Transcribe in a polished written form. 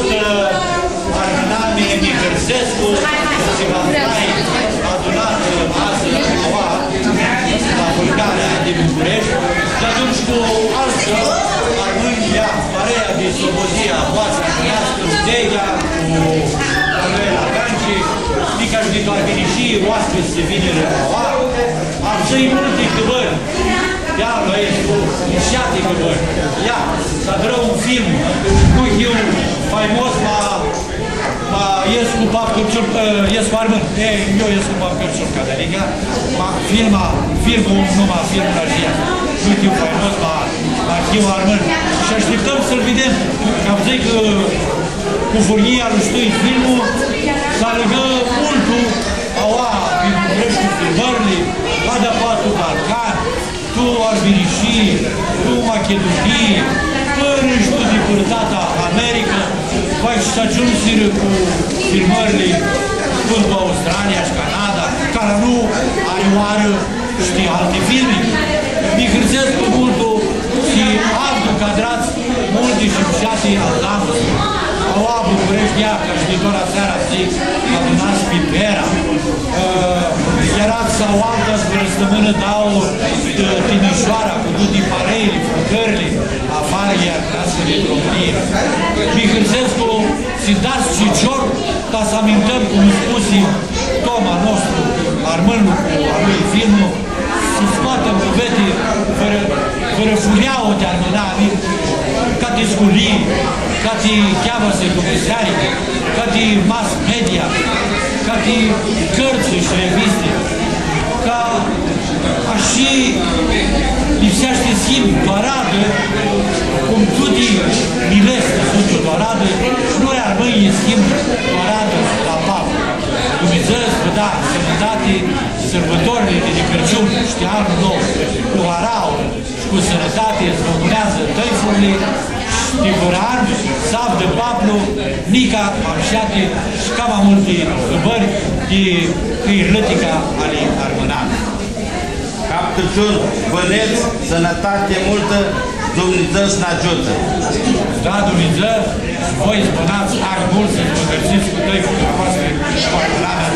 salută Armenanie Mihărsescu, că se va trai adunat azi la Aua, la Vulcarea din București, și atunci cu altă Armânia, Marea din Slobozia, Boața Armenească, Udegea, cu Manuela Ganci, mica juditoare vine și oaspeți se vine la Aua, am să-i multe căbări. Ia, băi, șate căbări. Ia, să adărăm un film cu eu faimos ma ies cu pap Cârciul, ies cu Armân. Eu ies cu pap Cârciul, Catalica. Filmul numai filmul așa. Nu știu faimos ma eu Armân. Și așteptăm să-l vedem. Că am zis că cu furghia lui ștui filmul să alegă multul aua, prin București cu filmările, Ada Patul Balcan, tu Arbirișii, tu Macedonie, până și tu depărtata America, vai și să ajunsiră cu filmările până cu Australia și Canada, care nu are oară știi alte filme. Mihărsescu multul și altul cadrați multe și șase altanți. Aua București, ea, ca știitora seara zic, adunați Pipera. Erați sau altă spărăstămână dau Timișoara cu Dudi Pareili, Fugările, afară iar casă de România. Mihărsescu si dați cicior ca să amintăm, cum spusi Toma nostru, Armânul cu a lui filmul, să scoată în cuvete fără fuleau de armânani, ca te sculii, ca te cheamă-se comisari, ca te mass media, ca te cărți și reviste, ca așa lipsește schimb, paradă, cum tuti mileste sunt o paradă, noi Armânie schimb paradă la papă. Dumnezeu vă da sănătate, sărbătorile de Crăciun, știi anul nou, cu harau și cu sănătate, îți rămânează tăifurile, de Văran, Sav de Paplu, Nica, Amșate și cam multe căbări de câirlătica ale Armânani. Cap Crăciun, văneți, sănătate multă, Dumnezeu să ne ajută. Da, Dumnezeu, și voi spuneați ani mulți să vă găsiți cu tăi cu dumneavoastră și cu Armânania.